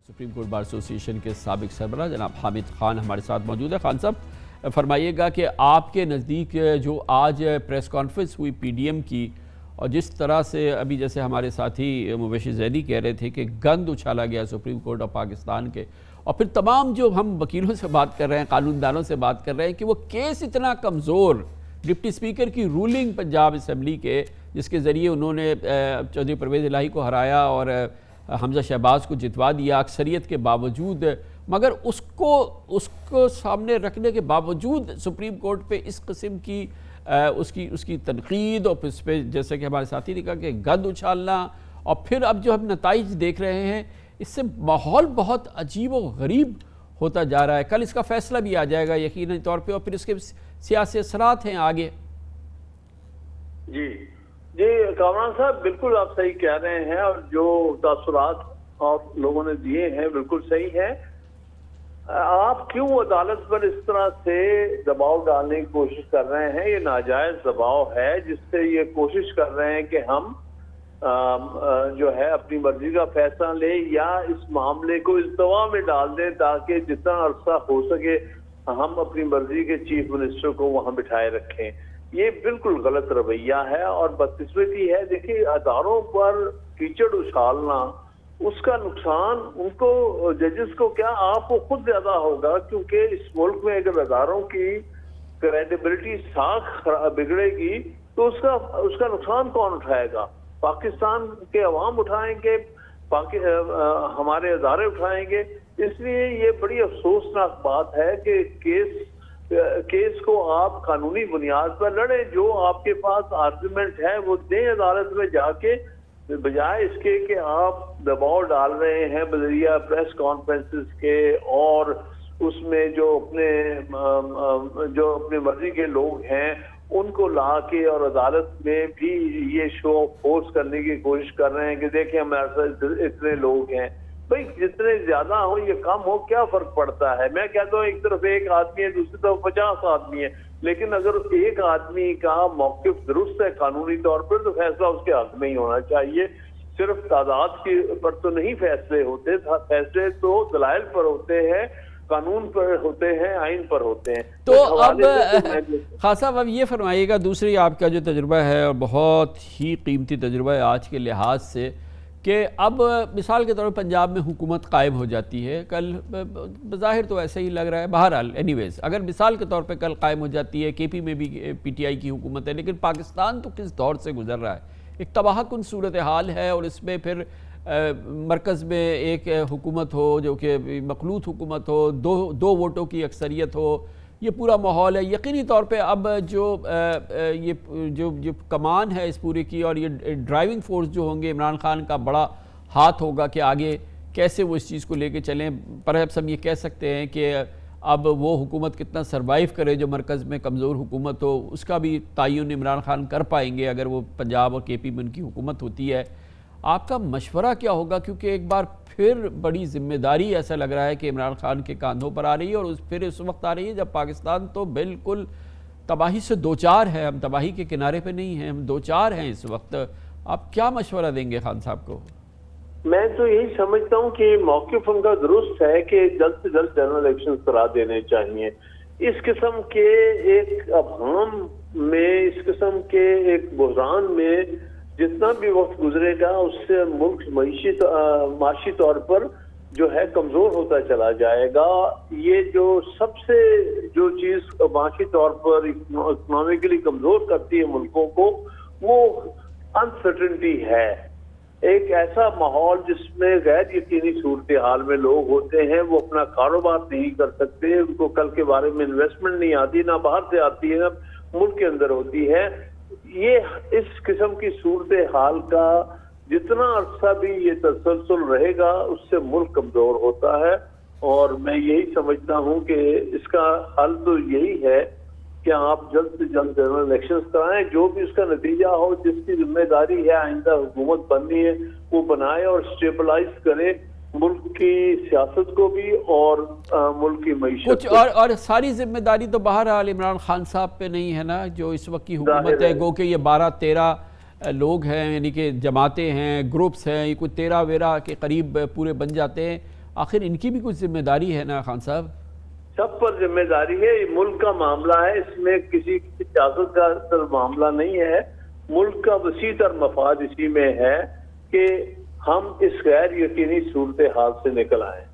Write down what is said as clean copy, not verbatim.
Supreme court bar association के साबिक सरबराह जनाब हामिद खान हमारे साथ मौजूद है। खान साहब, फरमाइएगा कि आपके नज़दीक जो आज प्रेस कॉन्फ्रेंस हुई पीडीएम की, और जिस तरह से अभी जैसे हमारे साथी मुबशिर ज़ैदी कह रहे थे कि गंद उछाला गया सुप्रीम कोर्ट ऑफ पाकिस्तान के, और फिर तमाम जो हम वकीलों से बात कर रहे हैं, कानूनदानों से बात कर रहे हैं कि वो केस इतना कमज़ोर, डिप्टी स्पीकर की रूलिंग पंजाब असम्बली के जिसके ज़रिए उन्होंने चौधरी परवेज़ इलाही को हराया और हमजा शहबाज को जितवा दिया अक्सरियत के बावजूद, मगर उसको सामने रखने के बावजूद सुप्रीम कोर्ट पे इस किस्म की उसकी तनकीद, और इस पर जैसे कि हमारे साथी ने कहा कि गंद उछालना, और फिर अब जो हम नताइज देख रहे हैं इससे माहौल बहुत अजीब व गरीब होता जा रहा है। कल इसका फैसला भी आ जाएगा यकीनन तौर पे, और फिर इसके सियासी असरात हैं आगे। जी कामरान साहब, बिल्कुल आप सही कह रहे हैं, और जो तासुरात आप लोगों ने दिए हैं बिल्कुल सही है। आप क्यों अदालत पर इस तरह से दबाव डालने की कोशिश कर रहे हैं? ये नाजायज दबाव है जिससे ये कोशिश कर रहे हैं कि हम जो है अपनी मर्जी का फैसला लें या इस मामले को इल्तवा में डाल दें ताकि जितना अरसा हो सके हम अपनी मर्जी के चीफ मिनिस्टर को वहां बिठाए रखें। ये बिल्कुल गलत रवैया है और बदकिस्मती है। देखिए, अदारों पर कीचड़ उछालना, उसका नुकसान उनको, जजेस को क्या, आपको खुद ज्यादा होगा, क्योंकि इस मुल्क में अगर अदारों की क्रेडिबिलिटी साख बिगड़ेगी तो उसका नुकसान कौन उठाएगा? पाकिस्तान के अवाम उठाएंगे, हमारे अदारे उठाएंगे। इसलिए ये बड़ी अफसोसनाक बात है कि केस को आप कानूनी बुनियाद पर लड़ें, जो आपके पास आर्गुमेंट है वो दें अदालत में जाके, बजाय इसके कि आप दबाव डाल रहे हैं बजरिया प्रेस कॉन्फ्रेंसेस के, और उसमें जो अपने मर्जी के लोग हैं उनको ला के और अदालत में भी ये शो फोर्स करने की कोशिश कर रहे हैं कि देखिए हमारे साथ इतने लोग हैं। भाई, जितने ज्यादा हो या कम हो क्या फर्क पड़ता है? मैं कहता हूँ एक तरफ एक आदमी है, दूसरी तरफ 50 आदमी है, लेकिन अगर एक आदमी का मौक़िफ़ दुरुस्त है कानूनी तौर पर तो फैसला उसके हक में ही होना चाहिए। सिर्फ तादाद के पर तो नहीं फैसले होते, फैसले तो दलाइल पर होते हैं, कानून पर होते हैं, आइन पर होते हैं। तो अब खान साहब, अब ये फरमाइएगा, दूसरी आपका जो तजुर्बा है और बहुत ही कीमती तजुर्बा है आज के लिहाज से, कि अब मिसाल के तौर पर पंजाब में हुकूमत कायम हो जाती है कल, बज़ाहिर तो ऐसे ही लग रहा है, बहरहाल एनीवेज अगर मिसाल के तौर पे कल कायम हो जाती है, केपी में भी पीटीआई की हुकूमत है, लेकिन पाकिस्तान तो किस दौर से गुजर रहा है, एक तबाहकुन सूरत हाल है, और इसमें फिर मरकज़ में एक हुकूमत हो जो कि मखलूत हुकूमत हो, दो वोटों की अक्सरियत हो, ये पूरा माहौल है। यकीनी तौर पे अब जो कमान है इस पूरे की, और ये ड्राइविंग फोर्स जो होंगे, इमरान खान का बड़ा हाथ होगा कि आगे कैसे वो इस चीज़ को लेके चलें। परहैप्स हम ये कह सकते हैं कि अब वो हुकूमत कितना सरवाइव करे जो मरकज़ में कमज़ोर हुकूमत हो, उसका भी तयन इमरान खान कर पाएंगे अगर वो पंजाब और केपी में उनकी हुकूमत होती है। आपका मशवरा क्या होगा? क्योंकि एक बार फिर बड़ी जिम्मेदारी ऐसा लग रहा है कि इमरान खान के कांधों पर आ रही है, और फिर इस वक्त आ रही है जब पाकिस्तान तो बिल्कुल तबाही से दो चार है, हम तबाही के किनारे पे नहीं हैं, हम दो चार हैं इस वक्त। आप क्या मशवरा देंगे खान साहब को? मैं तो यही समझता हूँ कि मौक़िफ़ उनका दुरुस्त है कि जल्द से जल्द जनरल इलेक्शन करा देने चाहिए। इस किस्म के एक अभाम में, इस किस्म के एक बहरान में जितना भी वक्त गुजरेगा उससे मुल्क माशी तौर पर जो है कमजोर होता चला जाएगा। ये जो चीज माशी तौर पर इकोनॉमिकली कमजोर करती है मुल्कों को, वो अनसर्टेनिटी है। एक ऐसा माहौल जिसमें गैर यकीनी सूरत हाल में लोग होते हैं, वो अपना कारोबार नहीं कर सकते, उनको कल के बारे में इन्वेस्टमेंट नहीं आती, ना बाहर से आती है ना मुल्क के अंदर होती है। ये इस किस्म की सूरत हाल का जितना अरसा भी ये तसलसल रहेगा उससे मुल्क कमजोर होता है, और मैं यही समझता हूँ कि इसका हल तो यही है कि आप जल्द से जल्द जनरल इलेक्शंस कराएं, जो भी उसका नतीजा हो, जिसकी जिम्मेदारी है आइंदा हुकूमत बननी है वो बनाए और स्टेबलाइज करे मुल्क की सियासत को भी और मुल्क की मईशत कुछ और सारी जिम्मेदारी तो बहरहाल इमरान खान साहब पे नहीं है ना, जो इस वक्त की हुकूमत है। गो कि ये 12-13 लोग हैं, यानी कि जमातें हैं, ग्रुप्स हैं, ये कुछ 13-13 के करीब पूरे बन जाते हैं। آخر ان کی بھی کچھ ذمہ داری ہے نا خان صاحب؟ سب پر ذمہ داری ہے، یہ ملک کا معاملہ ہے، اس میں کسی کی سیاست کا معاملہ نہیں ہے، ملک کا وسیع تر مفاد اسی میں ہے کہ ہم اس غیر یقینی صورتحال سے نکل آئیں۔